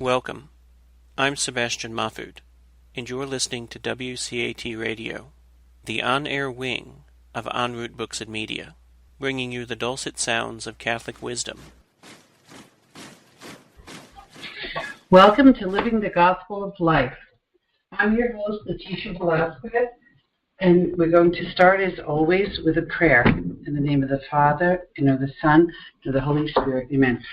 Welcome. I'm Sebastian Mahfood, and you're listening to WCAT Radio, the on-air wing of En Route Books and Media, bringing you the dulcet sounds of Catholic wisdom. Welcome to Living the Gospel of Life. I'm your host, Leticia Velasquez, and we're going to start, as always, with a prayer. In the name of the Father, and of the Son, and of the Holy Spirit. Amen.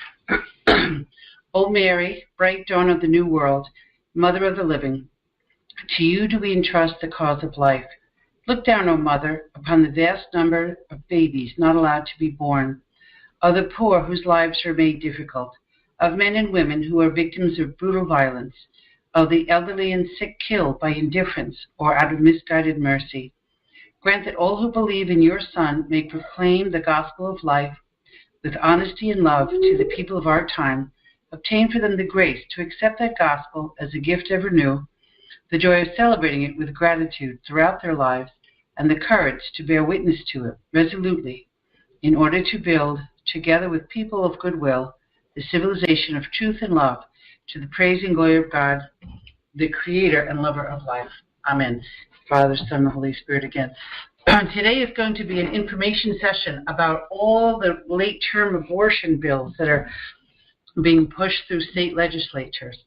O Mary, bright dawn of the new world, Mother of the living, to you do we entrust the cause of life. Look down, O Mother, upon the vast number of babies not allowed to be born, of the poor whose lives are made difficult, of men and women who are victims of brutal violence, of the elderly and sick killed by indifference or out of misguided mercy. Grant that all who believe in your Son may proclaim the gospel of life with honesty and love to the people of our time, obtain for them the grace to accept that gospel as a gift ever new, the joy of celebrating it with gratitude throughout their lives, and the courage to bear witness to it resolutely, in order to build, together with people of goodwill, the civilization of truth and love, to the praise and glory of God, the Creator and lover of life. Amen. Father, Son, and Holy Spirit again. Today is going to be an information session about all the late-term abortion bills that are being pushed through state legislatures.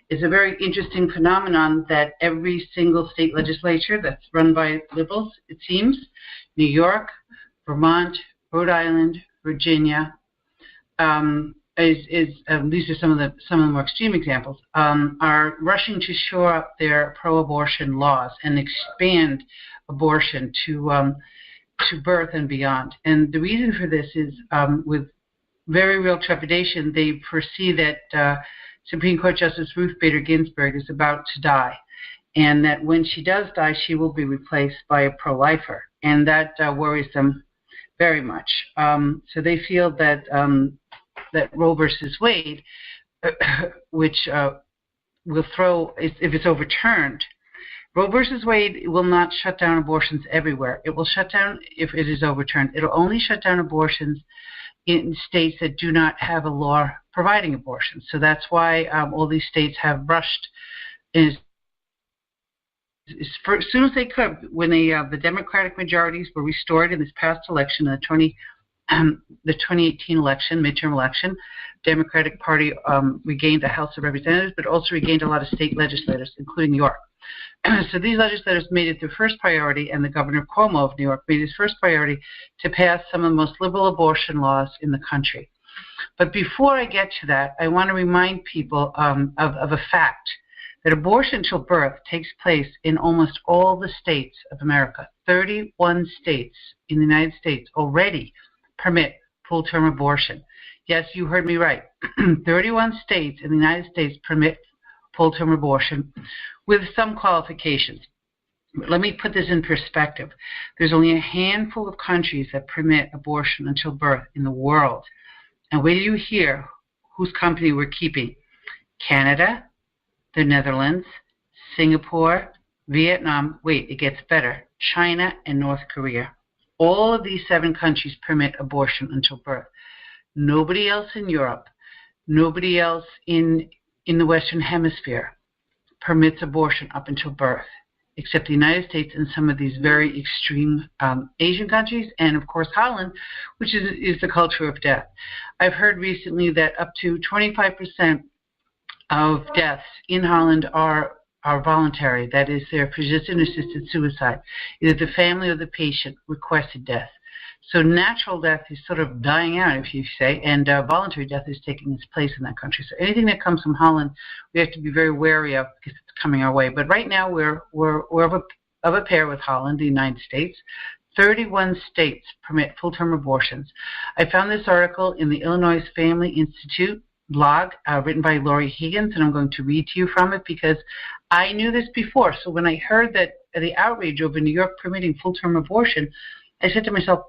It's a very interesting phenomenon that every single state legislature that's run by liberals, it seems, New York, Vermont, Rhode Island, Virginia, these are some of the more extreme examples, are rushing to shore up their pro-abortion laws and expand abortion to birth and beyond. And the reason for this is, with very real trepidation, they foresee that Supreme Court Justice Ruth Bader Ginsburg is about to die, and that when she does die, she will be replaced by a pro-lifer, and that worries them very much. So they feel that that Roe versus Wade, which will throw, if it's overturned, Roe versus Wade will not shut down abortions everywhere. It will shut down, if it is overturned, it'll only shut down abortions in states that do not have a law providing abortion. So that's why all these states have rushed as soon as they could, when the Democratic majorities were restored in this past election, the 2018 election, midterm election. Democratic Party regained the House of Representatives, but also regained a lot of state legislators, including New York. So these legislators made it their first priority, and the Governor Cuomo of New York made his first priority to pass some of the most liberal abortion laws in the country. But before I get to that, I want to remind people of a fact, that abortion till birth takes place in almost all the states of America. 31 states in the United States already permit full-term abortion. Yes, you heard me right. 31 states in the United States permit full-term abortion with some qualifications. Let me put this in perspective. There's only a handful of countries that permit abortion until birth in the world. And wait till you hear whose company we're keeping. Canada, the Netherlands, Singapore, Vietnam, wait, it gets better, China, and North Korea. All of these 7 countries permit abortion until birth. Nobody else in Europe, nobody else in the Western Hemisphere permits abortion up until birth, except the United States and some of these very extreme Asian countries, and of course Holland, which is the culture of death. I've heard recently that up to 25% of deaths in Holland are voluntary. That is, they're physician-assisted suicide. Either the family or the patient requested death. So natural death is sort of dying out, if you say, and voluntary death is taking its place in that country. So anything that comes from Holland, we have to be very wary of because it's coming our way. But right now, we're of a pair with Holland, the United States. 31 states permit full-term abortions. I found this article in the Illinois Family Institute blog written by Lori Higgins, and I'm going to read to you from it because I knew this before. So when I heard that the outrage over New York permitting full-term abortion, I said to myself,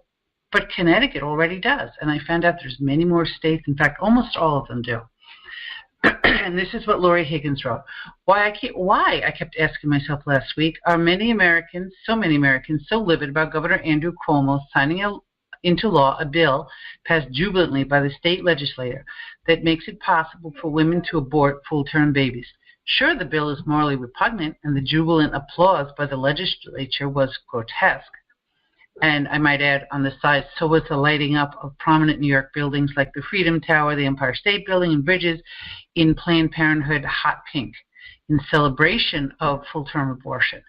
but Connecticut already does. And I found out there's many more states. In fact, almost all of them do. And this is what Lori Higgins wrote. Why, I kept asking myself last week, are so many Americans, so livid about Governor Andrew Cuomo signing into law a bill passed jubilantly by the state legislature that makes it possible for women to abort full-term babies. Sure, the bill is morally repugnant, and the jubilant applause by the legislature was grotesque. And I might add on the side, so was the lighting up of prominent New York buildings like the Freedom Tower, the Empire State Building, and bridges in Planned Parenthood hot pink in celebration of full-term abortion.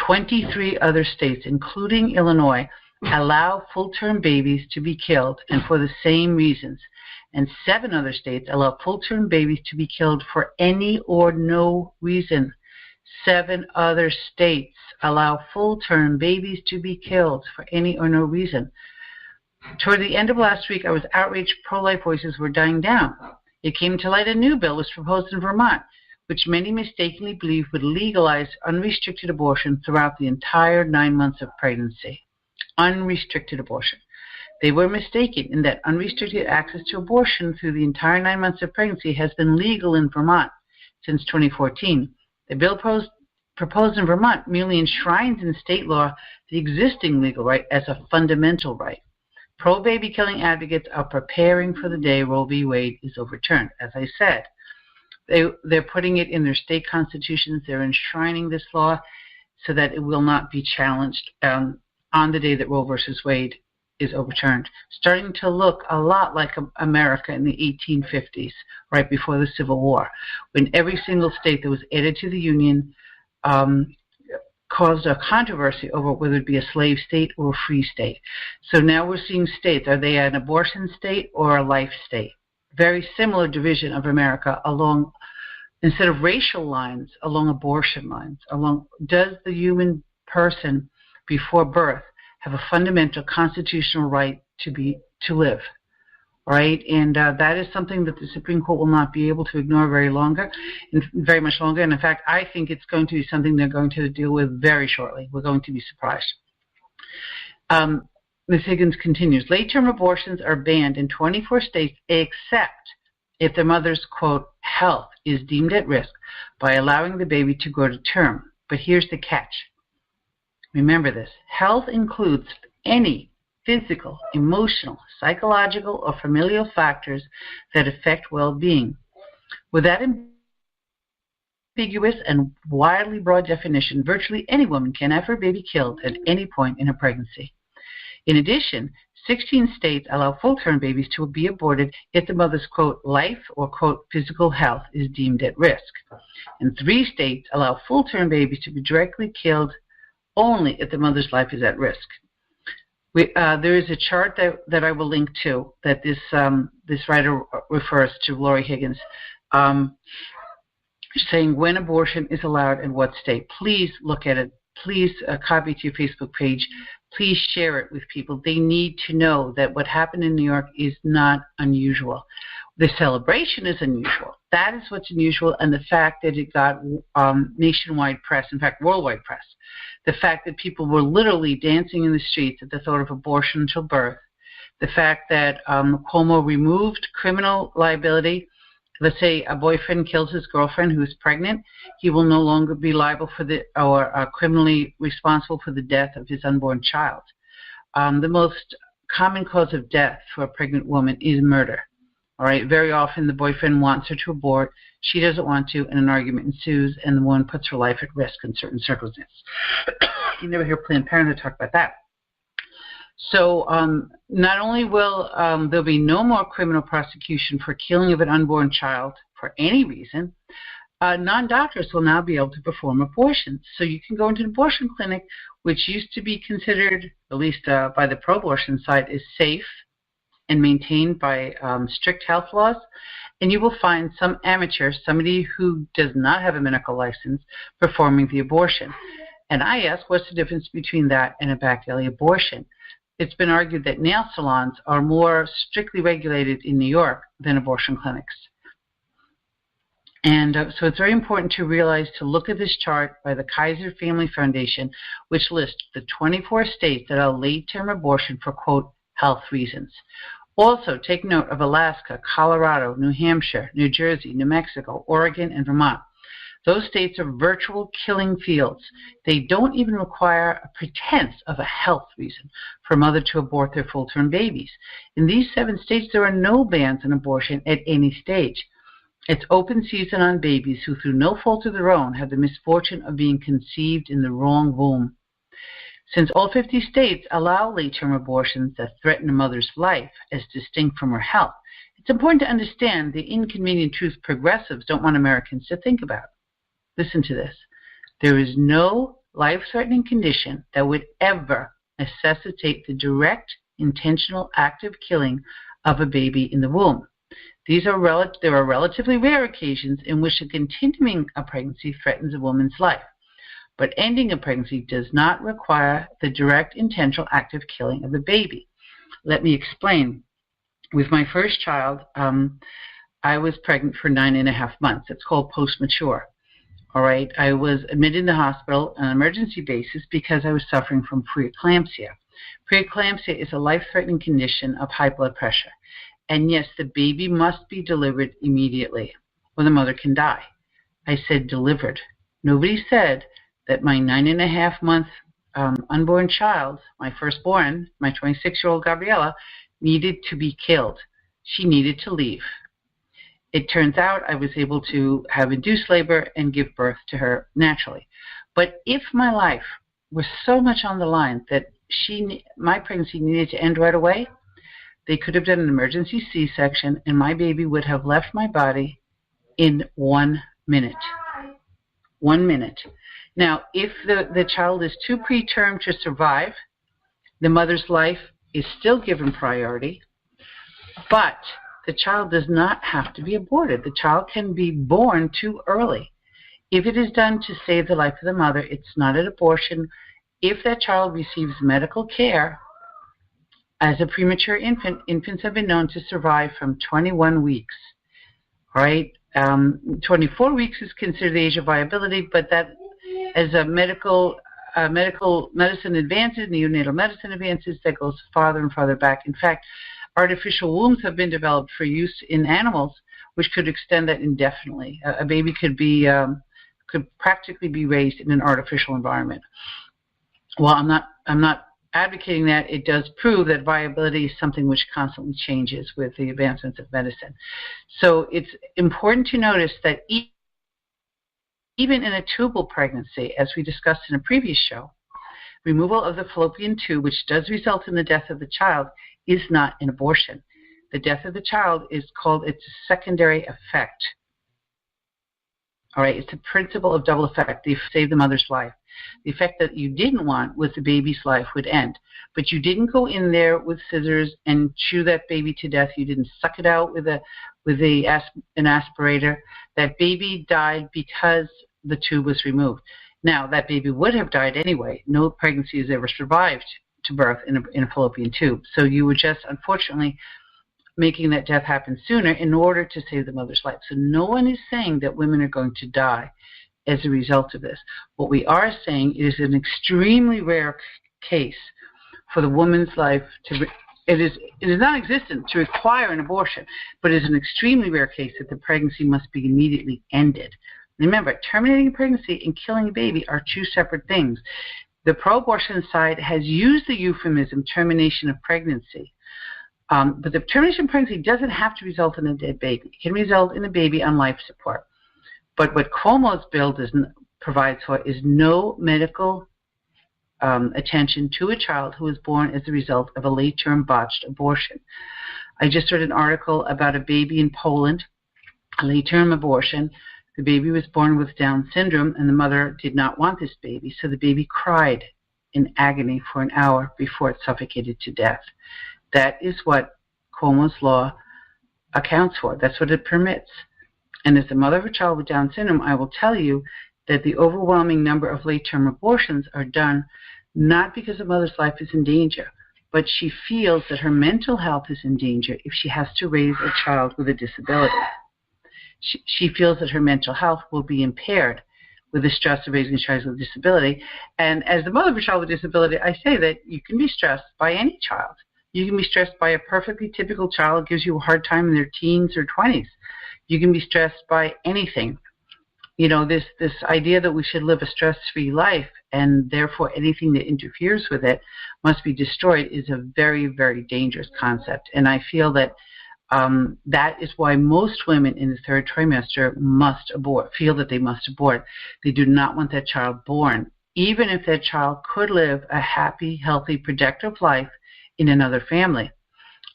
23 other states, including Illinois, allow full-term babies to be killed, and for the same reasons. And 7 other states allow full-term babies to be killed for any or no reason. 7 other states allow full-term babies to be killed for any or no reason. Toward the end of last week, I was outraged pro-life voices were dying down. It came to light a new bill was proposed in Vermont, which many mistakenly believe would legalize unrestricted abortion throughout the entire 9 months of pregnancy. Unrestricted abortion. They were mistaken in that unrestricted access to abortion through the entire 9 months of pregnancy has been legal in Vermont since 2014. The bill proposed in Vermont merely enshrines in state law the existing legal right as a fundamental right. Pro-baby killing advocates are preparing for the day Roe v. Wade is overturned. As I said, they're putting it in their state constitutions. They're enshrining this law so that it will not be challenged on the day that Roe versus Wade is overturned, starting to look a lot like America in the 1850s, right before the Civil War, when every single state that was added to the Union caused a controversy over whether it be a slave state or a free state. So now we're seeing states, are they an abortion state or a life state? Very similar division of America along, instead of racial lines, along abortion lines. Does the human person before birth have a fundamental constitutional right to live, right? And that is something that the Supreme Court will not be able to ignore very much longer. And in fact, I think it's going to be something they're going to deal with very shortly. We're going to be surprised. Ms. Higgins continues, late-term abortions are banned in 24 states except if the mother's, quote, health is deemed at risk by allowing the baby to grow to term. But here's the catch. Remember this. Health includes any physical, emotional, psychological, or familial factors that affect well-being. With that ambiguous and widely broad definition, virtually any woman can have her baby killed at any point in her pregnancy. In addition, 16 states allow full-term babies to be aborted if the mother's, quote, life or, quote, physical health is deemed at risk. And 3 states allow full-term babies to be directly killed only if the mother's life is at risk. There is a chart that I will link to that this writer refers to, Lori Higgins, saying when abortion is allowed in what state. Please look at it. Please copy it to your Facebook page. Please share it with people. They need to know that what happened in New York is not unusual. The celebration is unusual. That is what's unusual, and the fact that it got nationwide press, in fact, worldwide press. The fact that people were literally dancing in the streets at the thought of abortion until birth. The fact that Cuomo removed criminal liability. Let's say a boyfriend kills his girlfriend who is pregnant, he will no longer be liable for criminally responsible for the death of his unborn child. The most common cause of death for a pregnant woman is murder. All right. Very often the boyfriend wants her to abort, she doesn't want to, and an argument ensues, and the woman puts her life at risk in certain circumstances. You never hear Planned Parenthood talk about that. So not only will there be no more criminal prosecution for killing of an unborn child for any reason, non-doctors will now be able to perform abortions. So you can go into an abortion clinic, which used to be considered, at least by the pro-abortion side, is safe and maintained by strict health laws, and you will find some amateur, somebody who does not have a medical license, performing the abortion. And I ask, what's the difference between that and a back alley abortion? It's been argued that nail salons are more strictly regulated in New York than abortion clinics. And so it's very important to realize to look at this chart by the Kaiser Family Foundation, which lists the 24 states that allow late-term abortion for, quote, health reasons. Also, take note of Alaska, Colorado, New Hampshire, New Jersey, New Mexico, Oregon, and Vermont. Those states are virtual killing fields. They don't even require a pretense of a health reason for a mother to abort their full-term babies. In these 7 states, there are no bans on abortion at any stage. It's open season on babies who, through no fault of their own, have the misfortune of being conceived in the wrong womb. Since all 50 states allow late-term abortions that threaten a mother's life as distinct from her health, it's important to understand the inconvenient truth progressives don't want Americans to think about. Listen to this. There is no life-threatening condition that would ever necessitate the direct, intentional, active killing of a baby in the womb. There are relatively rare occasions in which the continuing a pregnancy threatens a woman's life. But ending a pregnancy does not require the direct, intentional, active killing of the baby. Let me explain. With my first child, I was pregnant for 9.5 months. It's called post-mature. All right. I was admitted in the hospital on an emergency basis because I was suffering from preeclampsia. Preeclampsia is a life-threatening condition of high blood pressure. And yes, the baby must be delivered immediately, or the mother can die. I said delivered. Nobody said that my 9.5-month unborn child, my firstborn, my 26-year-old Gabriella, needed to be killed. She needed to leave. It turns out I was able to have induced labor and give birth to her naturally. But if my life was so much on the line that my pregnancy needed to end right away, they could have done an emergency C-section and my baby would have left my body in 1 minute. 1 minute. Now, if the child is too preterm to survive, the mother's life is still given priority, but the child does not have to be aborted. The child can be born too early. If it is done to save the life of the mother, it's not an abortion. If that child receives medical care, as a premature infant, infants have been known to survive from 21 weeks. All right? 24 weeks is considered the age of viability, but that as a medical medicine advances, neonatal medicine advances, that goes farther and farther back. In fact, artificial wombs have been developed for use in animals, which could extend that indefinitely. A baby could practically be raised in an artificial environment. While I'm not advocating that, it does prove that viability is something which constantly changes with the advancements of medicine. So it's important to notice that even in a tubal pregnancy, as we discussed in a previous show, removal of the fallopian tube, which does result in the death of the child, is not an abortion. The death of the child is called its secondary effect. All right, it's a principle of double effect. You save the mother's life. The effect that you didn't want was the baby's life would end. But you didn't go in there with scissors and chew that baby to death. You didn't suck it out with an aspirator. That baby died because the tube was removed. Now, that baby would have died anyway. No pregnancy has ever survived to birth in a fallopian tube. So you were just, unfortunately, making that death happen sooner in order to save the mother's life. So no one is saying that women are going to die as a result of this. What we are saying is an extremely rare case for the woman's life it is non-existent to require an abortion, but it is an extremely rare case that the pregnancy must be immediately ended. Remember, terminating a pregnancy and killing a baby are two separate things. The pro-abortion side has used the euphemism termination of pregnancy. But the termination of pregnancy doesn't have to result in a dead baby. It can result in a baby on life support. But what Cuomo's bill provides for is no medical attention to a child who is born as a result of a late-term botched abortion. I just read an article about a baby in Poland, a late-term abortion. The baby was born with Down syndrome, and the mother did not want this baby, so the baby cried in agony for an hour before it suffocated to death. That is what Cuomo's law accounts for. That's what it permits. And as the mother of a child with Down syndrome, I will tell you that the overwhelming number of late-term abortions are done not because the mother's life is in danger, but she feels that her mental health is in danger if she has to raise a child with a disability. She feels that her mental health will be impaired with the stress of raising a child with a disability. And as the mother of a child with a disability, I say that you can be stressed by any child. You can be stressed by a perfectly typical child who gives you a hard time in their teens or 20s. You can be stressed by anything. this idea that we should live a stress-free life and therefore anything that interferes with it must be destroyed is a very, very dangerous concept. And I feel that that is why most women in the third trimester must abort, feel that they must abort. They do not want that child born, even if that child could live a happy, healthy, productive life in another family.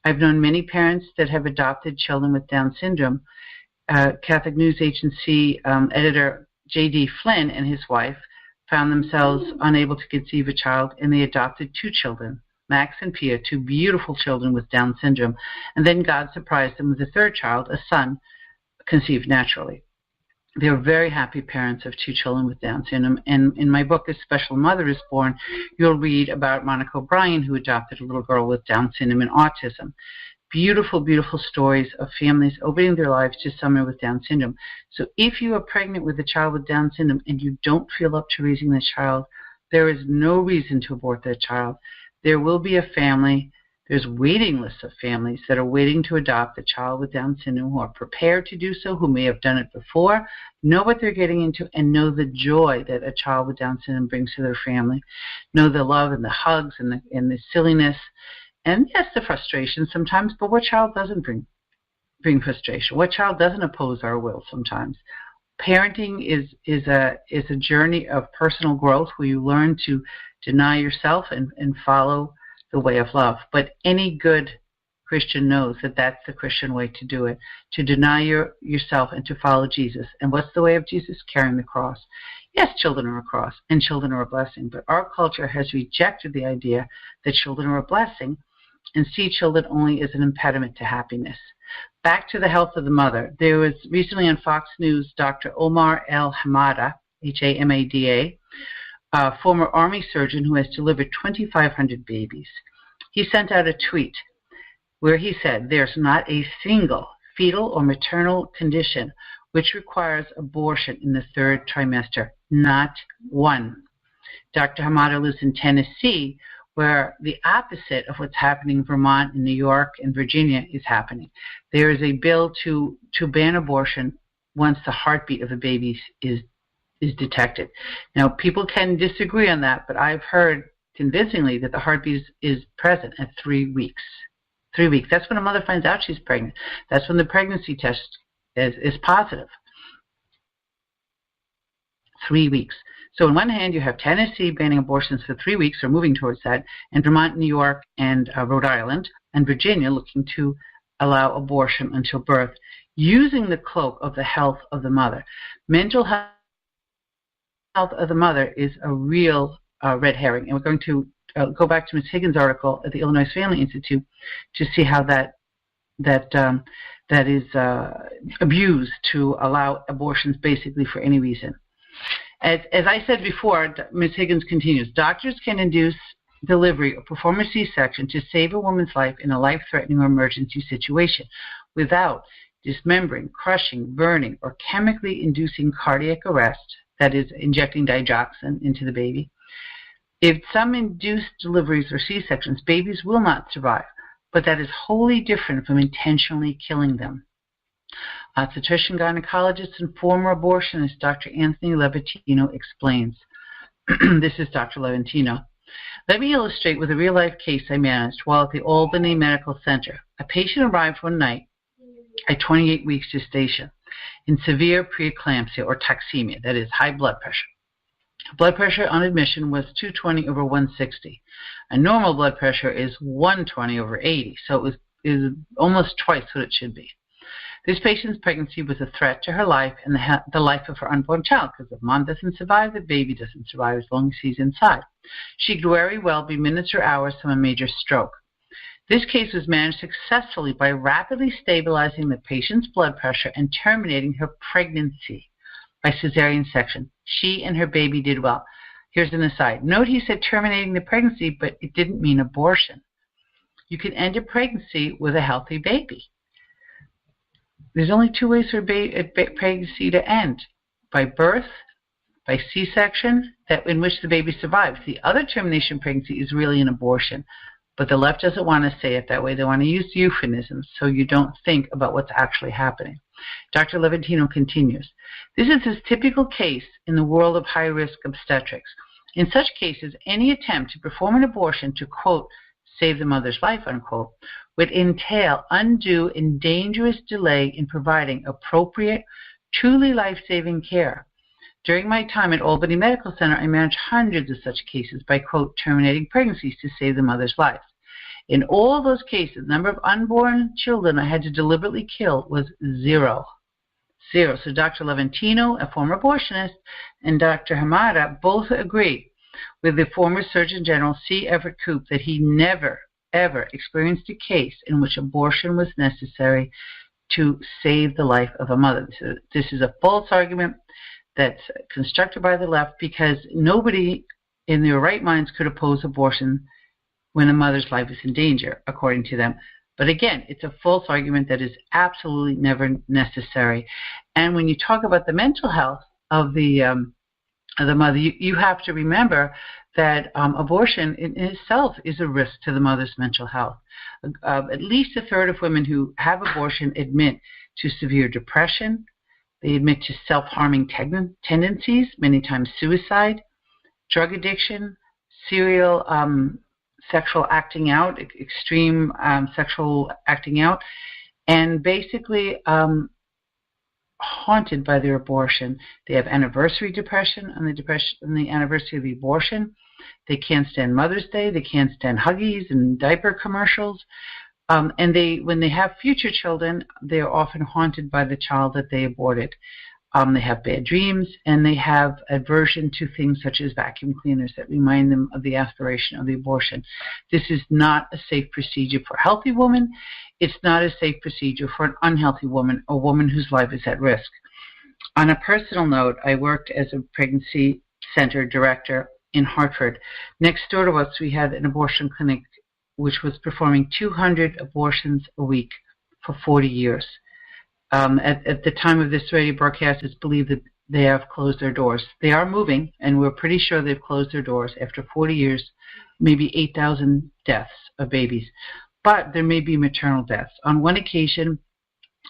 I've known many parents that have adopted children with Down syndrome. Catholic News Agency editor J.D. Flynn and his wife found themselves unable to conceive a child, and they adopted 2 children, Max and Pia, 2 beautiful children with Down syndrome. And then God surprised them with a 3rd child, a son, conceived naturally. They were very happy parents of 2 children with Down syndrome. And in my book, A Special Mother is Born, you'll read about Monica O'Brien, who adopted a little girl with Down syndrome and autism. Beautiful, beautiful stories of families opening their lives to someone with Down syndrome. So if you are pregnant with a child with Down syndrome and you don't feel up to raising the child, there is no reason to abort that child. There will be a family. There's waiting lists of families that are waiting to adopt a child with Down syndrome, who are prepared to do so, who may have done it before, know what they're getting into, and know the joy that a child with Down syndrome brings to their family. Know the love and the hugs and the silliness. And yes, the frustration sometimes, but what child doesn't bring frustration? What child doesn't oppose our will sometimes? Parenting is a journey of personal growth where you learn to deny yourself and follow the way of love. But any good Christian knows that that's the Christian way to do it, to deny yourself and to follow Jesus. And what's the way of Jesus? Carrying the cross. Yes, children are a cross and children are a blessing, but our culture has rejected the idea that children are a blessing and see children only as an impediment to happiness. Back to the health of the mother. There was recently on Fox News, Dr. Omar El Hamada, Hamada, a former Army surgeon who has delivered 2,500 babies. He sent out a tweet where he said, "There's not a single fetal or maternal condition which requires abortion in the 3rd trimester. Not one." Dr. Hamada lives in Tennessee, where the opposite of what's happening in Vermont and New York and Virginia is happening. There is a bill to ban abortion once the heartbeat of a baby is detected. Now, people can disagree on that, but I've heard convincingly that the heartbeat is present at 3 weeks. 3 weeks. That's when a mother finds out she's pregnant. That's when the pregnancy test is positive. 3 weeks. So on one hand, you have Tennessee banning abortions for 3 weeks, or moving towards that, and Vermont, New York, and Rhode Island, and Virginia looking to allow abortion until birth, using the cloak of the health of the mother. Mental health of the mother is a real red herring, and we're going to go back to Ms. Higgins' article at the Illinois Family Institute to see how that is abused to allow abortions basically for any reason. As I said before, Ms. Higgins continues, doctors can induce delivery or perform a C-section to save a woman's life in a life-threatening or emergency situation without dismembering, crushing, burning, or chemically inducing cardiac arrest, that is, injecting digoxin into the baby. If some induced deliveries or C-sections, babies will not survive, but that is wholly different from intentionally killing them. Obstetrician gynecologist and former abortionist Dr. Anthony Levitino explains. This is Dr. Levitino. Let me illustrate with a real-life case I managed while at the Albany Medical Center. A patient arrived one night at 28 weeks gestation in severe preeclampsia or toxemia, that is, high blood pressure. Blood pressure on admission was 220 over 160. A normal blood pressure is 120 over 80, so it was almost twice what it should be. This patient's pregnancy was a threat to her life and the life of her unborn child, because if mom doesn't survive, the baby doesn't survive as long as he's inside. She could very well be minutes or hours from a major stroke. This case was managed successfully by rapidly stabilizing the patient's blood pressure and terminating her pregnancy by cesarean section. She and her baby did well. Here's an aside. Note he said terminating the pregnancy, but it didn't mean abortion. You can end a pregnancy with a healthy baby. There's only 2 ways for a pregnancy to end: by birth, by C-section, in which the baby survives. The other termination of pregnancy is really an abortion, but the left doesn't want to say it that way. They want to use euphemisms so you don't think about what's actually happening. Dr. Levantino continues, this is a typical case in the world of high-risk obstetrics. In such cases, any attempt to perform an abortion to, quote, save the mother's life, unquote, would entail undue and dangerous delay in providing appropriate, truly life-saving care. During my time at Albany Medical Center, I managed hundreds of such cases by, quote, terminating pregnancies to save the mother's life. In all those cases, the number of unborn children I had to deliberately kill was zero. Zero. So Dr. Levantino, a former abortionist, and Dr. Hamada both agree with the former Surgeon General C. Everett Koop that he never, ever experienced a case in which abortion was necessary to save the life of a mother. So this is a false argument that's constructed by the left because nobody in their right minds could oppose abortion when a mother's life is in danger, according to them. But again, it's a false argument that is absolutely never necessary. And when you talk about the mental health of the mother, you have to remember that abortion in itself is a risk to the mother's mental health. At least a third of women who have abortion admit to severe depression. They admit to self-harming tendencies, many times suicide, drug addiction, serial sexual acting out, extreme sexual acting out, and basically haunted by their abortion. They have anniversary depression on the anniversary of the abortion. They can't stand Mother's Day. They can't stand Huggies and diaper commercials. And when they have future children, they're often haunted by the child that they aborted. They have bad dreams, and they have aversion to things such as vacuum cleaners that remind them of the aspiration of the abortion. This is not a safe procedure for a healthy woman. It's not a safe procedure for an unhealthy woman, a woman whose life is at risk. On a personal note, I worked as a pregnancy center director in Hartford. Next door to us, we had an abortion clinic which was performing 200 abortions a week for 40 years. At the time of this radio broadcast, it's believed that they have closed their doors. They are moving, and we're pretty sure they've closed their doors after 40 years, maybe 8,000 deaths of babies. But there may be maternal deaths. On one occasion,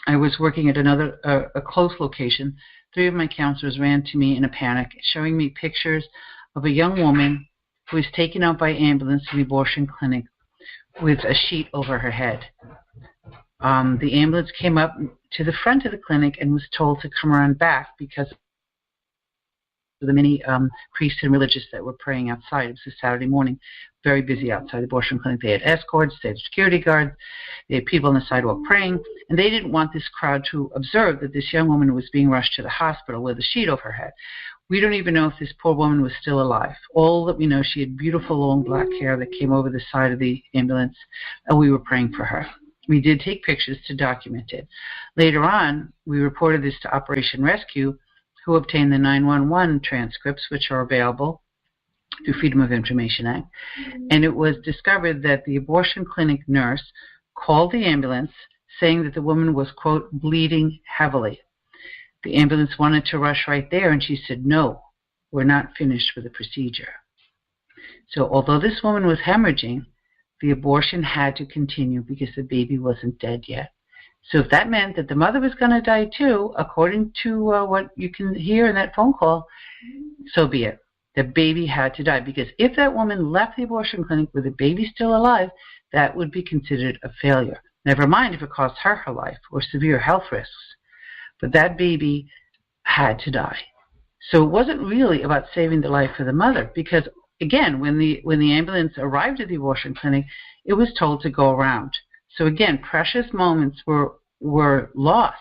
I was working at a close location. 3 of my counselors ran to me in a panic, showing me pictures of a young woman who was taken out by ambulance to the abortion clinic with a sheet over her head. The ambulance came up to the front of the clinic and was told to come around back because of the many priests and religious that were praying outside. It was a Saturday morning, very busy outside the abortion clinic. They had escorts, they had security guards, they had people on the sidewalk praying, and they didn't want this crowd to observe that this young woman was being rushed to the hospital with a sheet over her head. We don't even know if this poor woman was still alive. All that we know, she had beautiful long black hair that came over the side of the ambulance, and we were praying for her. We did take pictures to document it. Later on, we reported this to Operation Rescue, who obtained the 911 transcripts, which are available through Freedom of Information Act. And it was discovered that the abortion clinic nurse called the ambulance saying that the woman was, quote, bleeding heavily. The ambulance wanted to rush right there, and she said, no, we're not finished with the procedure. So although this woman was hemorrhaging, the abortion had to continue because the baby wasn't dead yet. So if that meant that the mother was going to die too, according to what you can hear in that phone call, so be it. The baby had to die, because if that woman left the abortion clinic with the baby still alive, that would be considered a failure. Never mind if it cost her life or severe health risks. But that baby had to die. So it wasn't really about saving the life of the mother, because again, when the ambulance arrived at the abortion clinic, it was told to go around. So again, precious moments were lost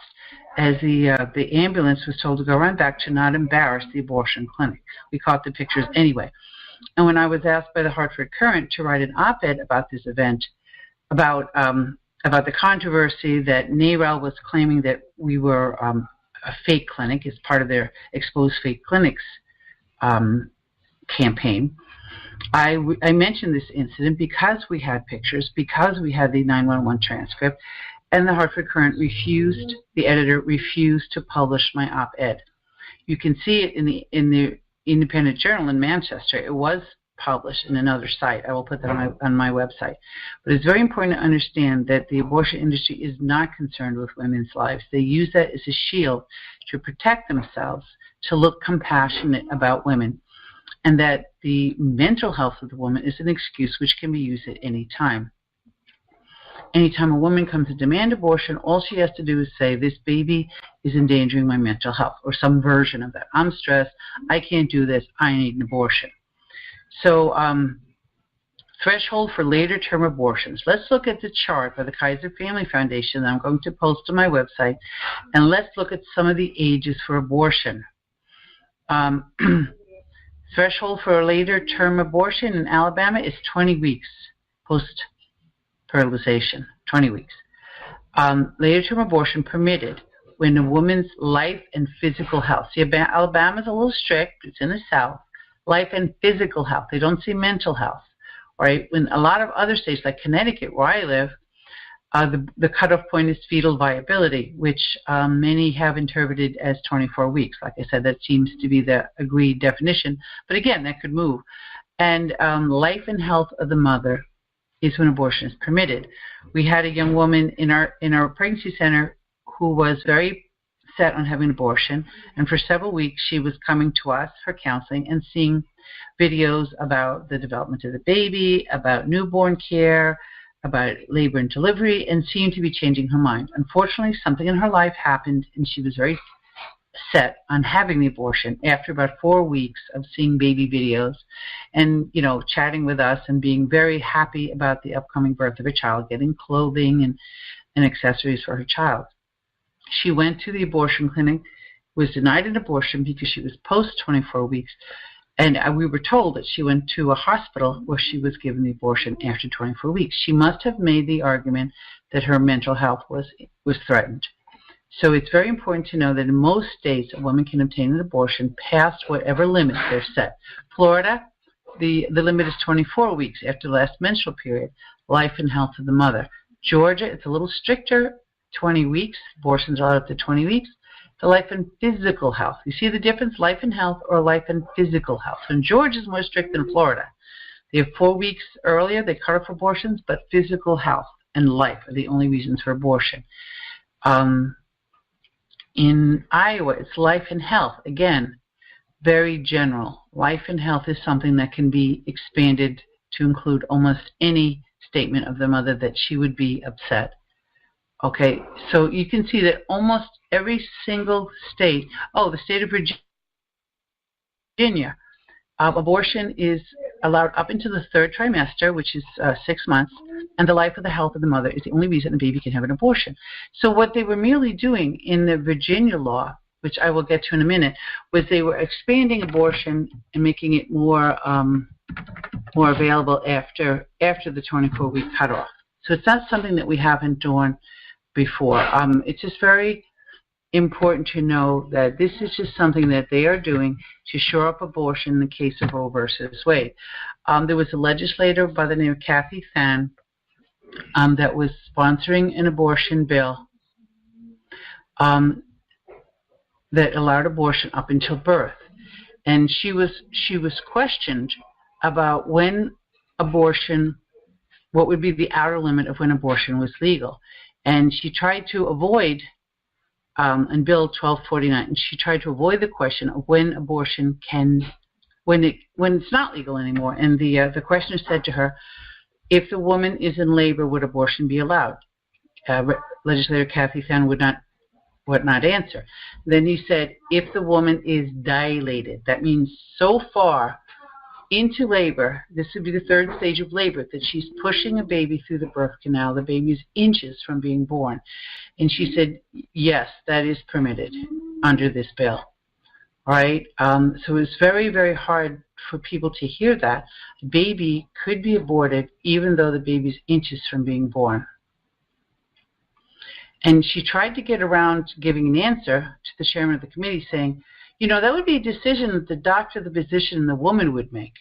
as the ambulance was told to go around back to not embarrass the abortion clinic. We caught the pictures anyway. And when I was asked by the Hartford Courant to write an op-ed about this event, about the controversy that NARAL was claiming that we were a fake clinic as part of their Expose Fake Clinics campaign, I mentioned this incident because we had pictures, because we had the 911 transcript, and the Hartford Courant the editor refused to publish my op-ed. You can see it in the Independent Journal in Manchester. It was published in another site. I will put that on my website. But it's very important to understand that the abortion industry is not concerned with women's lives. They use that as a shield to protect themselves, to look compassionate about women, and that the mental health of the woman is an excuse which can be used at any time. Anytime a woman comes to demand abortion, all she has to do is say, this baby is endangering my mental health, or some version of that. I'm stressed. I can't do this. I need an abortion. So threshold for later-term abortions. Let's look at the chart by the Kaiser Family Foundation that I'm going to post on my website, and let's look at some of the ages for abortion. Threshold for a later-term abortion in Alabama is 20 weeks post-fertilization, 20 weeks. Later-term abortion permitted when a woman's life and physical health. See, Alabama's a little strict. It's in the South. Life and physical health. They don't see mental health. Right? When a lot of other states, like Connecticut, where I live, the cutoff point is fetal viability, which many have interpreted as 24 weeks. Like I said, that seems to be the agreed definition. But again, that could move. And life and health of the mother is when abortion is permitted. We had a young woman in our pregnancy center who was very set on having an abortion, and for several weeks she was coming to us for counseling and seeing videos about the development of the baby, about newborn care, about labor and delivery, and seemed to be changing her mind. Unfortunately, something in her life happened, and she was very set on having the abortion after about 4 weeks of seeing baby videos and, chatting with us and being very happy about the upcoming birth of her child, getting clothing and accessories for her child. She went to the abortion clinic, was denied an abortion because she was post 24 weeks, and we were told that she went to a hospital where she was given the abortion after 24 weeks. She must have made the argument that her mental health was threatened. So it's very important to know that in most states, a woman can obtain an abortion past whatever limits they're set. Florida, the limit is 24 weeks after the last menstrual period, life and health of the mother. Georgia, it's a little stricter, 20 weeks. Abortions are up to 20 weeks. The life and physical health. You see the difference? Life and health or life and physical health. And Georgia is more strict than Florida. They have 4 weeks earlier. They cut off abortions, but physical health and life are the only reasons for abortion. In Iowa, it's life and health. Again, very general. Life and health is something that can be expanded to include almost any statement of the mother that she would be upset. Okay, so you can see that almost every single state, the state of Virginia, abortion is allowed up into the 3rd trimester, which is 6 months, and the life of the health of the mother is the only reason a baby can have an abortion. So what they were merely doing in the Virginia law, which I will get to in a minute, was they were expanding abortion and making it more available after the 24-week cutoff. So it's not something that we haven't done before. It's just very important to know that this is just something that they are doing to shore up abortion in the case of Roe versus Wade. There was a legislator by the name of Kathy Than that was sponsoring an abortion bill that allowed abortion up until birth. And she was questioned about when abortion, what would be the outer limit of when abortion was legal. And she tried to avoid, in Bill 1249, and she tried to avoid the question of when abortion when it's not legal anymore. And the questioner said to her, if the woman is in labor, would abortion be allowed? Legislator Kathy Than would not answer. Then he said, if the woman is dilated, that means so far into labor, this would be the 3rd stage of labor, that she's pushing a baby through the birth canal. The baby is inches from being born. And she said, yes, that is permitted under this bill. All right? So it's very, very hard for people to hear that. A baby could be aborted even though the baby's inches from being born. And she tried to get around giving an answer to the chairman of the committee saying, that would be a decision that the doctor, the physician, and the woman would make.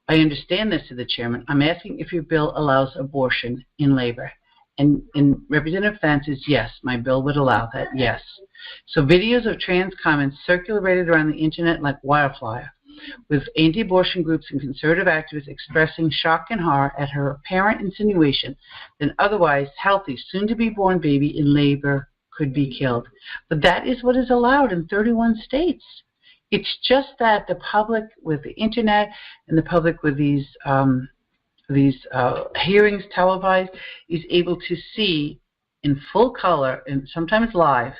I understand this, to the chairman. I'm asking if your bill allows abortion in labor. And Representative Than says, yes, my bill would allow that, yes. So videos of trans comments circulated around the internet like wildfire. with anti-abortion groups and conservative activists expressing shock and horror at her apparent insinuation that an otherwise healthy, soon-to-be-born baby in labor could be killed. But that is what is allowed in 31 states. It's just that the public with the internet and the public with these hearings televised is able to see in full color and sometimes live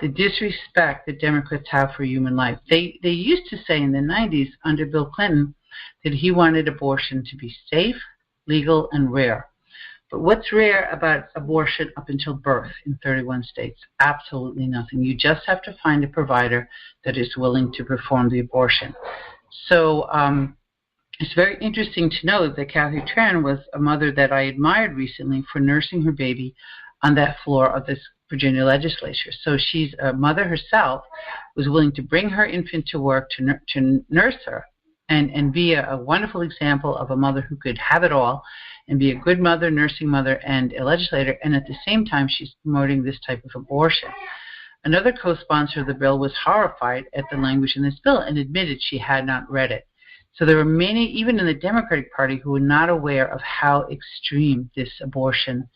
the disrespect that Democrats have for human life. They used to say in the 90s under Bill Clinton that he wanted abortion to be safe, legal, and rare. But what's rare about abortion up until birth in 31 states? Absolutely nothing. You just have to find a provider that is willing to perform the abortion. So it's very interesting to know that Kathy Tran was a mother that I admired recently for nursing her baby on that floor of this Virginia legislature. So she's a mother herself, was willing to bring her infant to work to nurse her and be a wonderful example of a mother who could have it all and be a good mother, nursing mother, and a legislator, and at the same time she's promoting this type of abortion. Another co-sponsor of the bill was horrified at the language in this bill and admitted she had not read it. So there were many, even in the Democratic Party, who were not aware of how extreme this abortion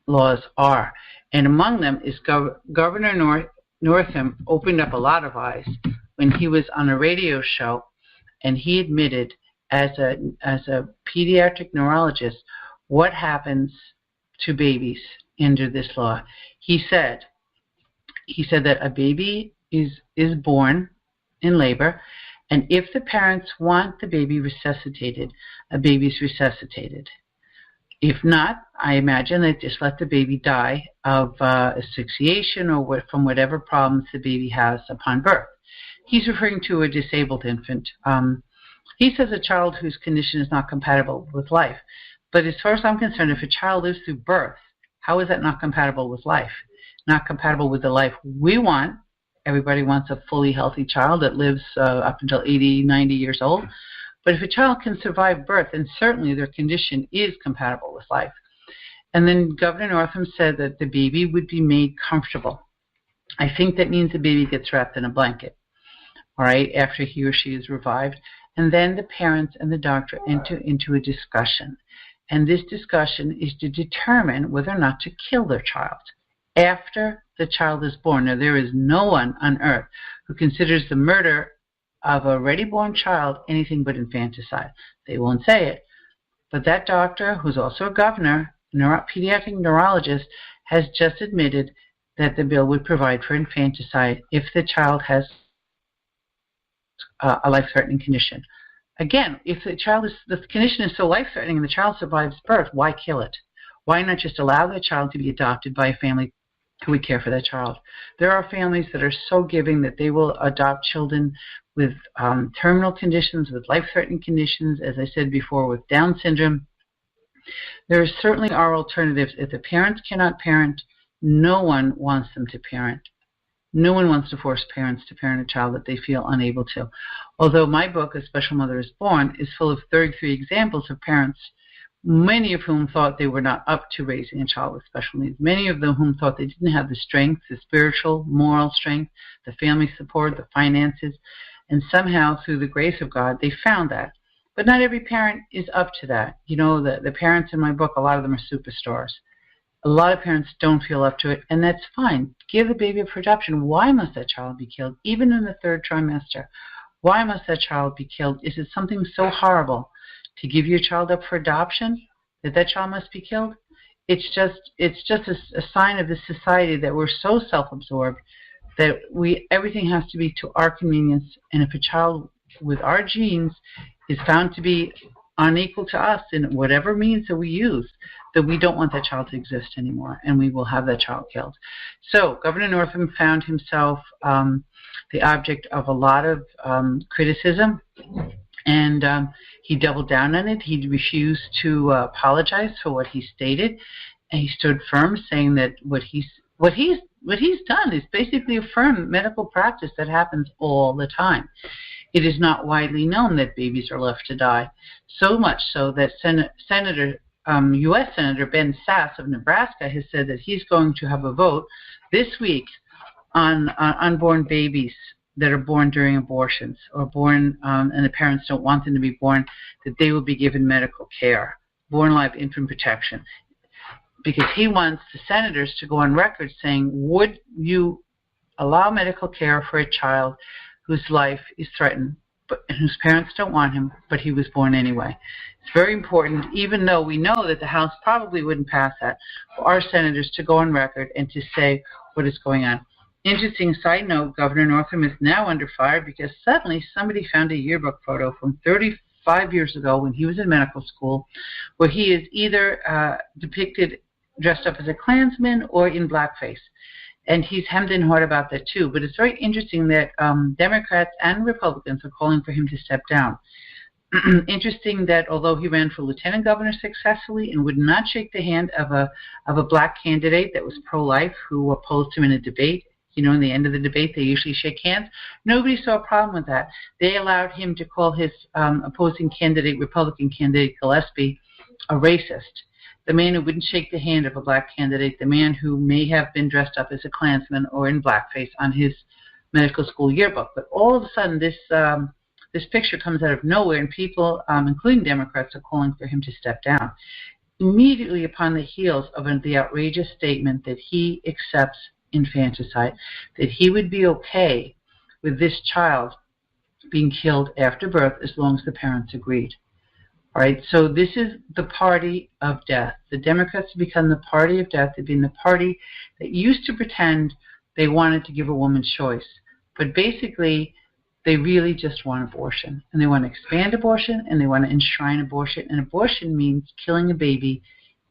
laws are. And among them is Governor Northam opened up a lot of eyes when he was on a radio show, and he admitted as a pediatric neurologist what happens to babies under this law. He said that a baby is born in labor, and if the parents want the baby resuscitated, a baby's resuscitated. If not, I imagine they just let the baby die of asphyxiation or from whatever problems the baby has upon birth. He's referring to a disabled infant. He says a child whose condition is not compatible with life. But as far as I'm concerned, if a child lives through birth, how is that not compatible with life? Not compatible with the life we want. Everybody wants a fully healthy child that lives up until 80, 90 years old. But if a child can survive birth, then certainly their condition is compatible with life. And then Governor Northam said that the baby would be made comfortable. I think that means the baby gets wrapped in a blanket, all right, after he or she is revived. And then the parents and the doctor enter into a discussion. And this discussion is to determine whether or not to kill their child after the child is born. Now, there is no one on earth who considers the murder of a ready-born child anything but infanticide. They won't say it. But that doctor, who's also a governor, pediatric neurologist, has just admitted that the bill would provide for infanticide if the child has a life-threatening condition. Again, if the condition is so life-threatening and the child survives birth, why kill it? Why not just allow the child to be adopted by a family who would care for that child? There are families that are so giving that they will adopt children with terminal conditions, with life-threatening conditions, as I said before, with Down syndrome. There certainly are alternatives. If the parents cannot parent, no one wants them to parent. No one wants to force parents to parent a child that they feel unable to. Although my book, A Special Mother is Born, is full of 33 examples of parents, many of whom thought they were not up to raising a child with special needs. Many of them whom thought they didn't have the strength, the spiritual, moral strength, the family support, the finances, and somehow, through the grace of God, they found that. But not every parent is up to that. You know, the parents in my book, a lot of them are superstars. A lot of parents don't feel up to it, and that's fine. Give the baby up for adoption. Why must that child be killed, even in the third trimester? Why must that child be killed? Is it something so horrible to give your child up for adoption that that child must be killed? It's just a sign of this society that we're so self-absorbed that everything has to be to our convenience. And if a child with our genes is found to be unequal to us in whatever means that we use, that we don't want that child to exist anymore, and we will have that child killed. So Governor Northam found himself the object of a lot of criticism, and he doubled down on it. He refused to apologize for what he stated, and he stood firm, saying that what he's done is basically affirm medical practice that happens all the time. It is not widely known that babies are left to die, so much so that U.S. Senator Ben Sasse of Nebraska has said that he's going to have a vote this week on unborn babies that are born during abortions or born and the parents don't want them to be born, that they will be given medical care, born alive infant protection. Because he wants the senators to go on record saying, would you allow medical care for a child whose life is threatened and whose parents don't want him, but he was born anyway? It's very important, even though we know that the House probably wouldn't pass that, for our senators to go on record and to say what is going on. Interesting side note, Governor Northam is now under fire because suddenly somebody found a yearbook photo from 35 years ago when he was in medical school where he is either depicted dressed up as a Klansman or in blackface. And he's hemmed and hawed about that too. But it's very interesting that Democrats and Republicans are calling for him to step down. Interesting that although he ran for lieutenant governor successfully and would not shake the hand of a black candidate that was pro-life who opposed him in a debate, you know, in the end of the debate they usually shake hands, nobody saw a problem with that. They allowed him to call his opposing candidate, Republican candidate Gillespie, a racist. The man who wouldn't shake the hand of a black candidate, the man who may have been dressed up as a Klansman or in blackface on his medical school yearbook. But all of a sudden, this picture comes out of nowhere, and people, including Democrats, are calling for him to step down. Immediately upon the heels of the outrageous statement that he accepts infanticide, that he would be okay with this child being killed after birth as long as the parents agreed. All right, so this is the party of death. The Democrats have become the party of death. They've been the party that used to pretend they wanted to give a woman choice. But basically, they really just want abortion. And they want to expand abortion, and they want to enshrine abortion. And abortion means killing a baby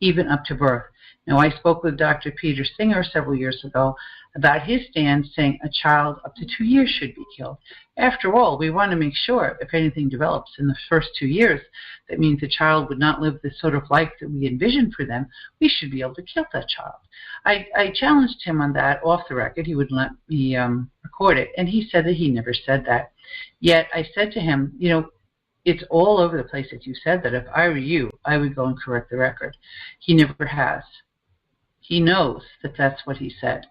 even up to birth. Now, I spoke with Dr. Peter Singer several years ago about his stand saying a child up to 2 years should be killed. After all, we want to make sure if anything develops in the first 2 years, that means the child would not live the sort of life that we envision for them, we should be able to kill that child. I challenged him on that off the record. He wouldn't let me record it, and he said that he never said that. Yet I said to him, you know, it's all over the place that you said that. If I were you, I would go and correct the record. He never has. He knows that that's what he said.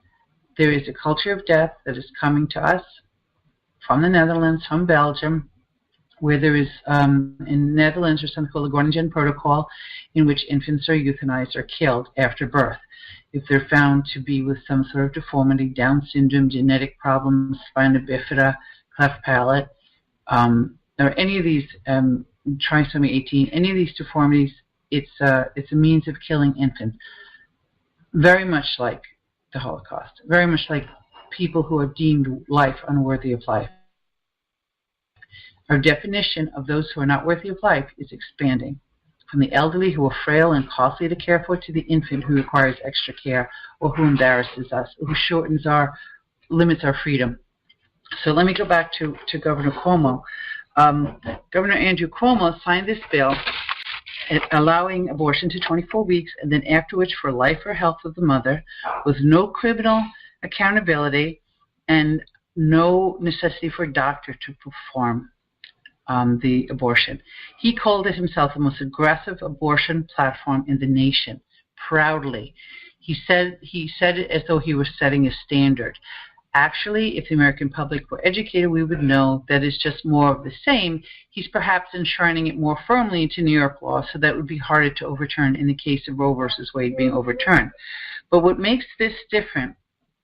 There is a culture of death that is coming to us from the Netherlands, from Belgium, where there is, in the Netherlands, there's something called the Groningen Protocol, in which infants are euthanized or killed after birth if they're found to be with some sort of deformity, Down syndrome, genetic problems, spina bifida, cleft palate, or any of these, trisomy 18, any of these deformities. It's a means of killing infants. Very much like the Holocaust, very much like people who are deemed life unworthy of life. Our definition of those who are not worthy of life is expanding, from the elderly who are frail and costly to care for to the infant who requires extra care or who embarrasses us, who limits our freedom. So let me go back to Governor Cuomo. Governor Andrew Cuomo signed this bill allowing abortion to 24 weeks, and then afterwards for life or health of the mother, with no criminal accountability and no necessity for a doctor to perform the abortion. He called it himself the most aggressive abortion platform in the nation, proudly. He said it as though he was setting a standard. Actually, if the American public were educated, we would know that it's just more of the same. He's perhaps enshrining it more firmly into New York law, so that would be harder to overturn in the case of Roe versus Wade being overturned. But what makes this different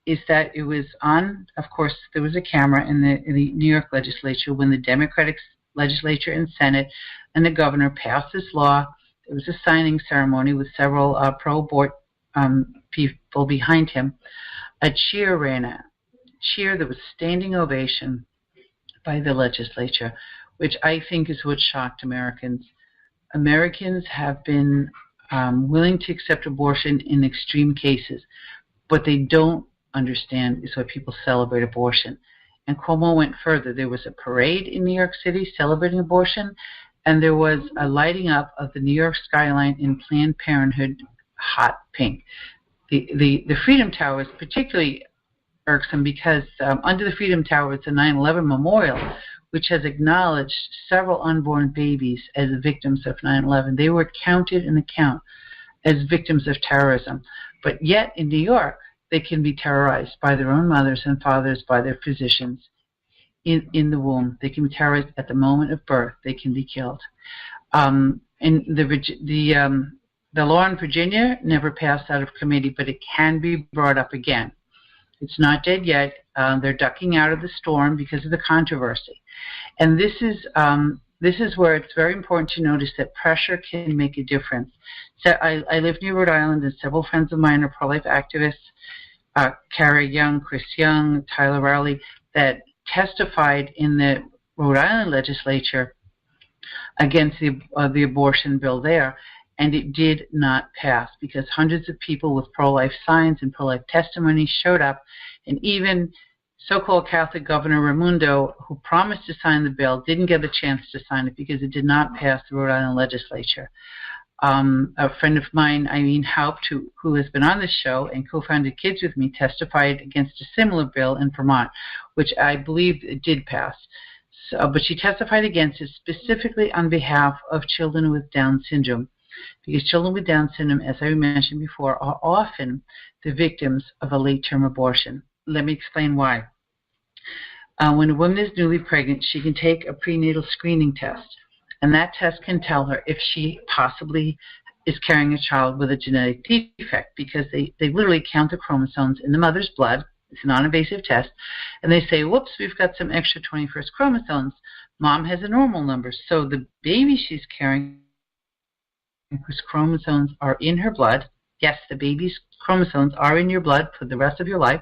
is that it was on, of course, there was a camera in the New York legislature when the Democratic legislature and Senate and the governor passed this law. There was a signing ceremony with several pro-abort people behind him. A cheer ran out. There was standing ovation by the legislature, which I think is what shocked Americans. Americans have been willing to accept abortion in extreme cases. What they don't understand is why people celebrate abortion. And Cuomo went further. There was a parade in New York City celebrating abortion, and there was a lighting up of the New York skyline in Planned Parenthood hot pink. The Freedom Tower is particularly irksome because under the Freedom Tower it's a 9/11 memorial, which has acknowledged several unborn babies as victims of 9/11. They were counted in the count as victims of terrorism. But yet in New York, they can be terrorized by their own mothers and fathers, by their physicians, in the womb. They can be terrorized at the moment of birth. They can be killed. And the law in Virginia never passed out of committee, but it can be brought up again. It's not dead yet. They're ducking out of the storm because of the controversy. And this is where it's very important to notice that pressure can make a difference. So I live near Rhode Island, and several friends of mine are pro-life activists, Kara Young, Chris Young, Tyler Rowley, that testified in the Rhode Island legislature against the abortion bill there, and it did not pass because hundreds of people with pro-life signs and pro-life testimony showed up, and even so-called Catholic Governor Raimundo, who promised to sign the bill, didn't get a chance to sign it because it did not pass the Rhode Island legislature. A friend of mine, Eileen Haupt, who has been on this show and co-founded Kids with Me, testified against a similar bill in Vermont, which I believe it did pass. But she testified against it specifically on behalf of children with Down syndrome, because children with Down syndrome, as I mentioned before, are often the victims of a late-term abortion. Let me explain why. When a woman is newly pregnant, she can take a prenatal screening test, and that test can tell her if she possibly is carrying a child with a genetic defect, because they literally count the chromosomes in the mother's blood. It's a non-invasive test, and they say, whoops, we've got some extra 21st chromosomes. Mom has a normal number, so the baby she's carrying, whose chromosomes are in her blood, yes, the baby's chromosomes are in your blood for the rest of your life,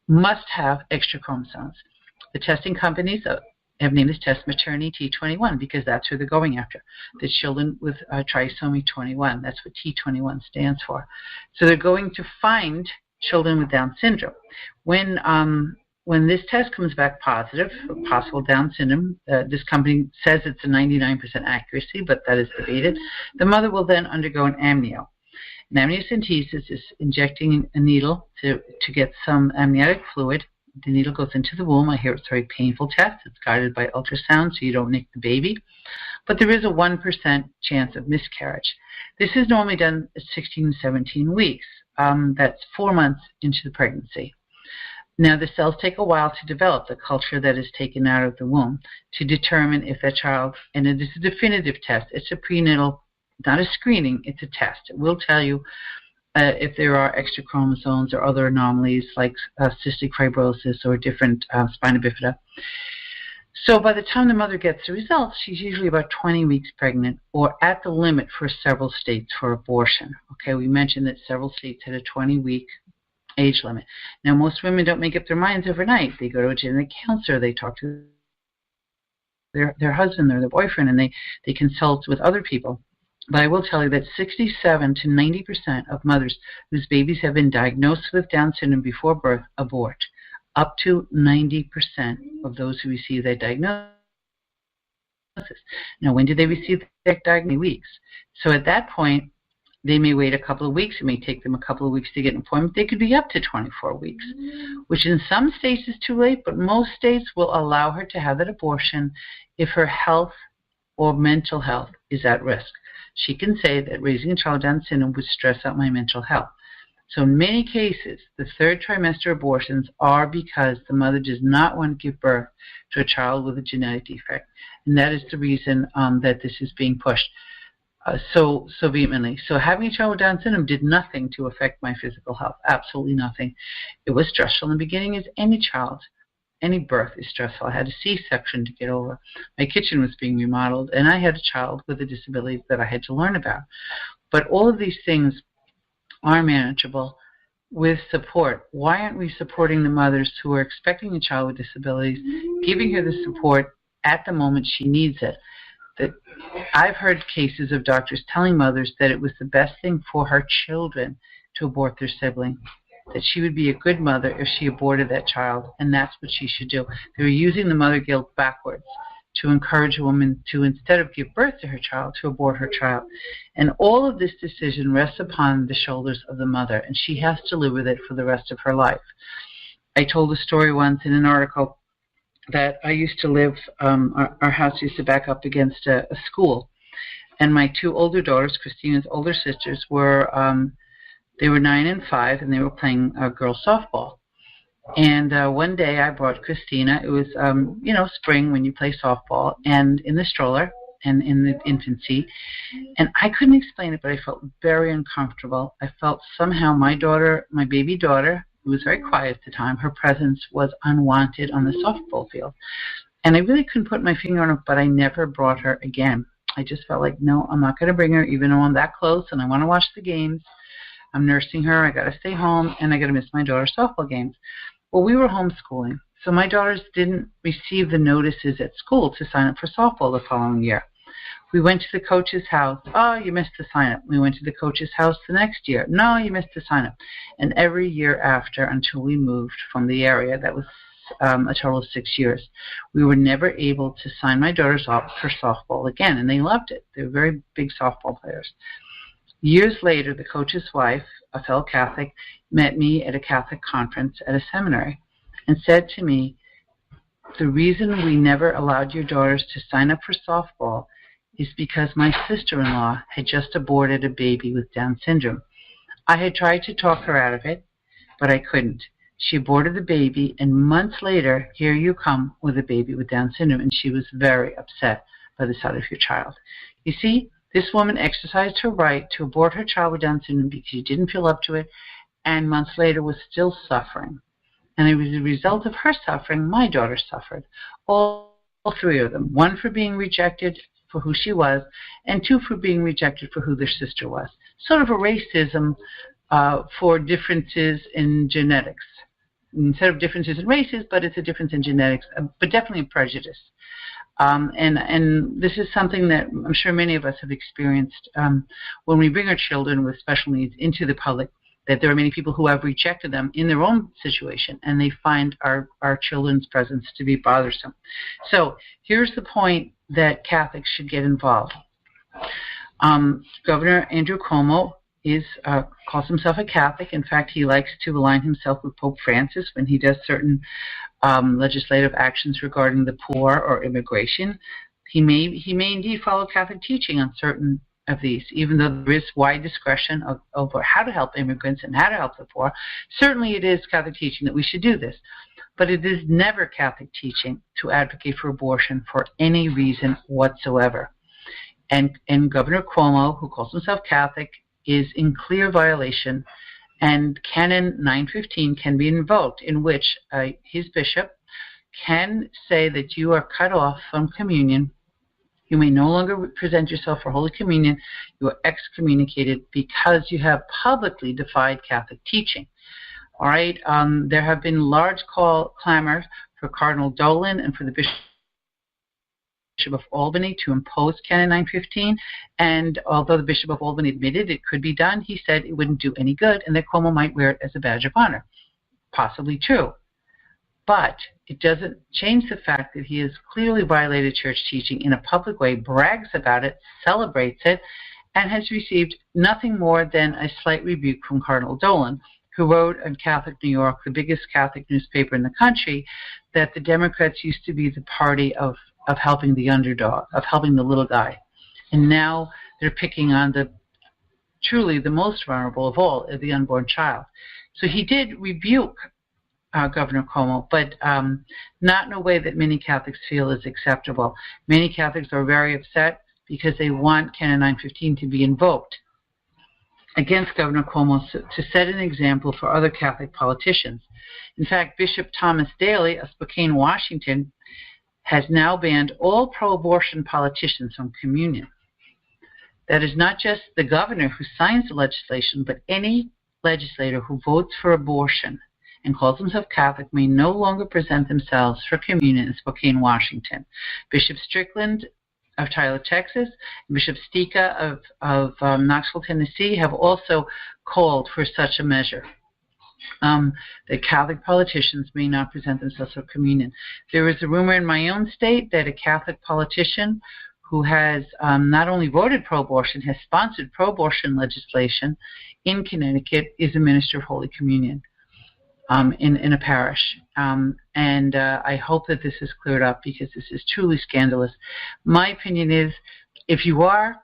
must have extra chromosomes. The testing companies have named this test Maternity T21 because that's who they're going after, the children with trisomy 21. That's what T21 stands for. So they're going to find children with Down syndrome. When this test comes back positive for possible Down syndrome, this company says it's a 99% accuracy, but that is debated. The mother will then undergo an amnio. An amniocentesis is injecting a needle to get some amniotic fluid. The needle goes into the womb. I hear it's a very painful test. It's guided by ultrasound, so you don't nick the baby. But there is a 1% chance of miscarriage. This is normally done at 16 to 17 weeks. That's 4 months into the pregnancy. Now, the cells take a while to develop, the culture that is taken out of the womb, to determine if that child, and it is a definitive test. It's a prenatal, not a screening, it's a test. It will tell you if there are extra chromosomes or other anomalies like cystic fibrosis or different spina bifida. So by the time the mother gets the results, she's usually about 20 weeks pregnant or at the limit for several states for abortion. Okay, we mentioned that several states had a 20-week age limit. Now, most women don't make up their minds overnight. They go to a genetic counselor, they talk to their husband or their boyfriend, and they consult with other people. But I will tell you that 67 to 90% of mothers whose babies have been diagnosed with Down syndrome before birth abort. Up to 90% of those who receive that diagnosis. Now, when do they receive that diagnosis? Weeks. So at that point, they may wait a couple of weeks. It may take them a couple of weeks to get an appointment. They could be up to 24 weeks, which in some states is too late, but most states will allow her to have that abortion if her health or mental health is at risk. She can say that raising a child with Down syndrome would stress out my mental health. So in many cases, the third trimester abortions are because the mother does not want to give birth to a child with a genetic defect. And that is the reason that this is being pushed so vehemently. So having a child with Down syndrome did nothing to affect my physical health, absolutely nothing. It was stressful in the beginning, as any child. Any birth is stressful. I had a C-section to get over. My kitchen was being remodeled, and I had a child with a disability that I had to learn about. But all of these things are manageable with support. Why aren't we supporting the mothers who are expecting a child with disabilities, giving her the support at the moment she needs it? That I've heard cases of doctors telling mothers that it was the best thing for her children to abort their sibling, that she would be a good mother if she aborted that child, and that's what she should do. They were using the mother guilt backwards to encourage a woman to, instead of give birth to her child, to abort her child. And all of this decision rests upon the shoulders of the mother, and she has to live with it for the rest of her life. I told a story once in an article that I used to live, our house used to back up against a school, and my two older daughters, Christina's older sisters, were they were 9 and 5, and they were playing girls softball. And one day I brought Christina. It was, spring when you play softball, and in the stroller and in the infancy. And I couldn't explain it, but I felt very uncomfortable. I felt somehow my baby daughter, who was very quiet at the time, her presence was unwanted on the softball field. And I really couldn't put my finger on it, but I never brought her again. I just felt like, no, I'm not going to bring her, even though I'm that close and I want to watch the games. I'm nursing her. I got to stay home, and I got to miss my daughter's softball games. Well, we were homeschooling, so my daughters didn't receive the notices at school to sign up for softball the following year. We went to the coach's house. Oh, you missed the sign-up. We went to the coach's house the next year. No, you missed the sign-up. And every year after, until we moved from the area, that was a total of 6 years, we were never able to sign my daughters up for softball again, and they loved it. They were very big softball players. Years later, the coach's wife, a fellow Catholic, met me at a Catholic conference at a seminary and said to me, the reason we never allowed your daughters to sign up for softball is because my sister-in-law had just aborted a baby with Down syndrome. I had tried to talk her out of it, but I couldn't. She aborted the baby, and months later, here you come with a baby with Down syndrome, and she was very upset by the sight of your child. You see, this woman exercised her right to abort her child with Down syndrome because she didn't feel up to it, and months later was still suffering. And it was a result of her suffering, my daughter suffered. All three of them. One for being rejected for who she was, and two for being rejected for who their sister was. Sort of a racism for differences in genetics. Instead of differences in races, but it's a difference in genetics, but definitely a prejudice. And this is something that I'm sure many of us have experienced when we bring our children with special needs into the public, that there are many people who have rejected them in their own situation, and they find our children's presence to be bothersome. So here's the point that Catholics should get involved. Governor Andrew Cuomo calls himself a Catholic. In fact, he likes to align himself with Pope Francis when he does certain legislative actions regarding the poor or immigration. He may indeed follow Catholic teaching on certain of these, even though there is wide discretion over how to help immigrants and how to help the poor. Certainly it is Catholic teaching that we should do this, but it is never Catholic teaching to advocate for abortion for any reason whatsoever. And Governor Cuomo, who calls himself Catholic, is in clear violation, and Canon 915 can be invoked, in which his bishop can say that you are cut off from communion. You may no longer present yourself for Holy Communion. You are excommunicated because you have publicly defied Catholic teaching. All right. There have been large clamors for Cardinal Dolan and for the Bishop of Albany to impose Canon 915, and although the Bishop of Albany admitted it could be done, he said it wouldn't do any good and that Cuomo might wear it as a badge of honor. Possibly true. But it doesn't change the fact that he has clearly violated church teaching in a public way, brags about it, celebrates it, and has received nothing more than a slight rebuke from Cardinal Dolan, who wrote in Catholic New York, the biggest Catholic newspaper in the country, that the Democrats used to be the party of helping the underdog, of helping the little guy. And now they're picking on truly the most vulnerable of all, the unborn child. So he did rebuke Governor Cuomo, but not in a way that many Catholics feel is acceptable. Many Catholics are very upset because they want Canon 915 to be invoked against Governor Cuomo to set an example for other Catholic politicians. In fact, Bishop Thomas Daly of Spokane, Washington, has now banned all pro-abortion politicians from communion. That is not just the governor who signs the legislation, but any legislator who votes for abortion and calls himself Catholic may no longer present themselves for communion in Spokane, Washington. Bishop Strickland of Tyler, Texas, and Bishop Stika of Knoxville, Tennessee, have also called for such a measure. That Catholic politicians may not present themselves for communion. There is a rumor in my own state that a Catholic politician who has not only voted pro-abortion, has sponsored pro-abortion legislation in Connecticut, is a minister of Holy Communion in a parish. And I hope that this is cleared up because this is truly scandalous. My opinion is, if you are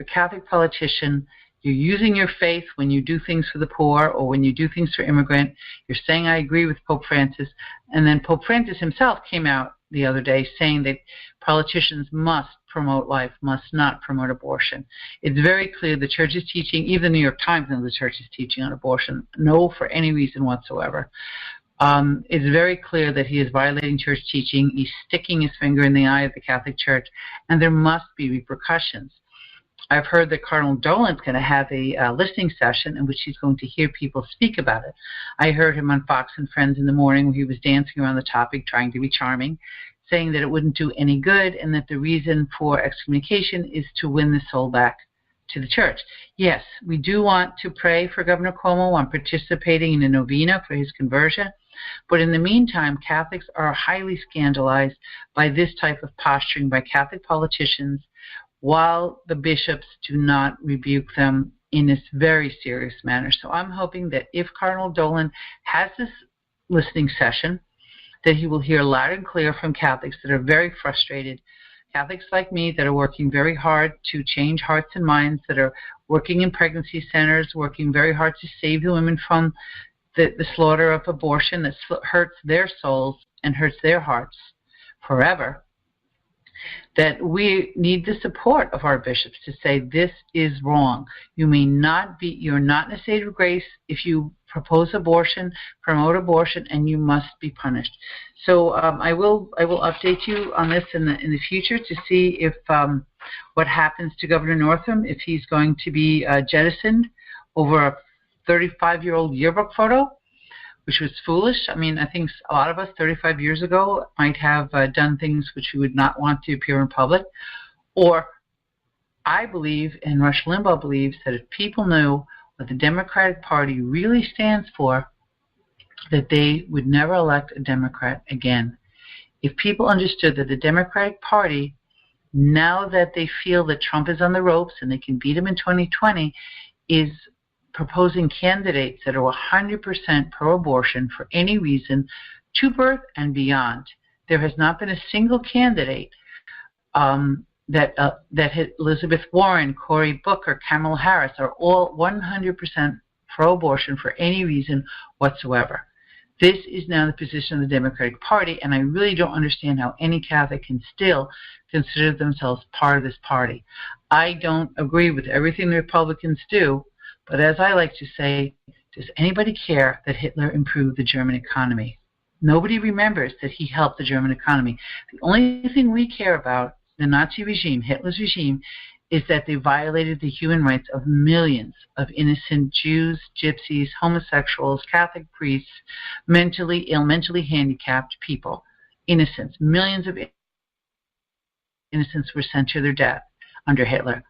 a Catholic politician You're using your faith when you do things for the poor or when you do things for immigrant. You're saying, I agree with Pope Francis. And then Pope Francis himself came out the other day saying that politicians must promote life, must not promote abortion. It's very clear the church is teaching, even the New York Times knows the church is teaching on abortion, no for any reason whatsoever. It's very clear that he is violating church teaching. He's sticking his finger in the eye of the Catholic Church, and there must be repercussions. I've heard that Cardinal Dolan's going to have a listening session in which he's going to hear people speak about it. I heard him on Fox and Friends in the morning where he was dancing around the topic, trying to be charming, saying that it wouldn't do any good and that the reason for excommunication is to win the soul back to the church. Yes, we do want to pray for Governor Cuomo on participating in a novena for his conversion, but in the meantime, Catholics are highly scandalized by this type of posturing by Catholic politicians while the bishops do not rebuke them in this very serious manner. So I'm hoping that if Cardinal Dolan has this listening session, that he will hear loud and clear from Catholics that are very frustrated, Catholics like me that are working very hard to change hearts and minds, that are working in pregnancy centers, working very hard to save the women from the slaughter of abortion that hurts their souls and hurts their hearts forever, that we need the support of our bishops to say this is wrong. You're not in a state of grace if you propose abortion, promote abortion, and you must be punished. So I will update you on this in the future to see if what happens to Governor Northam, if he's going to be jettisoned over a 35-year-old yearbook photo, which was foolish. I mean, I think a lot of us 35 years ago might have done things which we would not want to appear in public. Or I believe, and Rush Limbaugh believes, that if people knew what the Democratic Party really stands for, that they would never elect a Democrat again. If people understood that the Democratic Party, now that they feel that Trump is on the ropes and they can beat him in 2020, is proposing candidates that are 100% pro-abortion for any reason, to birth and beyond. There has not been a single candidate that Elizabeth Warren, Cory Booker, Kamala Harris are all 100% pro-abortion for any reason whatsoever. This is now the position of the Democratic Party, and I really don't understand how any Catholic can still consider themselves part of this party. I don't agree with everything the Republicans do, but as I like to say, does anybody care that Hitler improved the German economy? Nobody remembers that he helped the German economy. The only thing we care about, the Nazi regime, Hitler's regime, is that they violated the human rights of millions of innocent Jews, gypsies, homosexuals, Catholic priests, mentally ill, mentally handicapped people. Innocents. Millions of innocents were sent to their death under Hitler.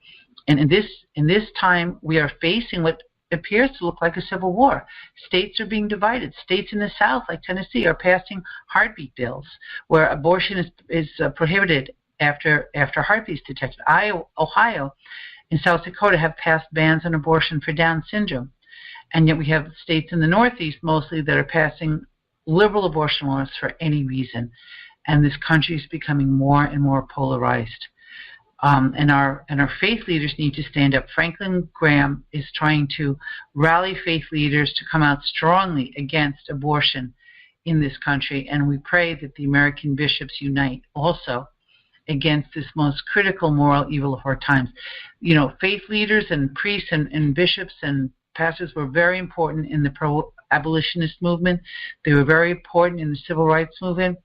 And in this time, we are facing what appears to look like a civil war. States are being divided. States in the South, like Tennessee, are passing heartbeat bills where abortion is prohibited after heartbeats detected. Ohio and South Dakota have passed bans on abortion for Down syndrome. And yet we have states in the Northeast mostly that are passing liberal abortion laws for any reason. And this country is becoming more and more polarized. And our faith leaders need to stand up. Franklin Graham is trying to rally faith leaders to come out strongly against abortion in this country, and we pray that the American bishops unite also against this most critical moral evil of our times. You know, faith leaders and priests and bishops and pastors were very important in the pro-abolitionist movement. They were very important in the civil rights movement.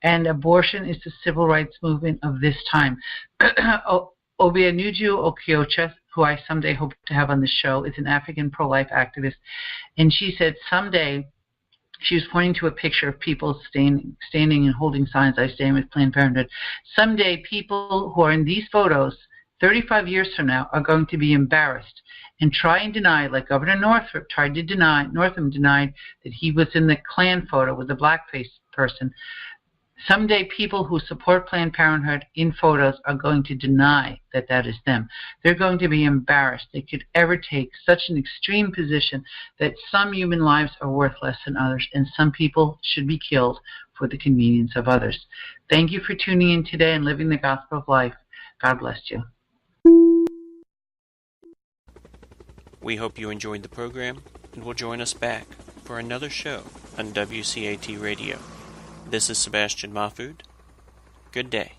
And abortion is the civil rights movement of this time. Obianuju Okiocha, who I someday hope to have on the show, is an African pro-life activist. And she said someday, she was pointing to a picture of people standing and holding signs, I stand with Planned Parenthood. Someday people who are in these photos, 35 years from now, are going to be embarrassed and try and deny, like Governor Northam denied that he was in the Klan photo with the blackface person. Someday people who support Planned Parenthood in photos are going to deny that that is them. They're going to be embarrassed they could ever take such an extreme position that some human lives are worth less than others and some people should be killed for the convenience of others. Thank you for tuning in today and living the gospel of life. God bless you. We hope you enjoyed the program and will join us back for another show on WCAT Radio. This is Sebastian Mahfood. Good day.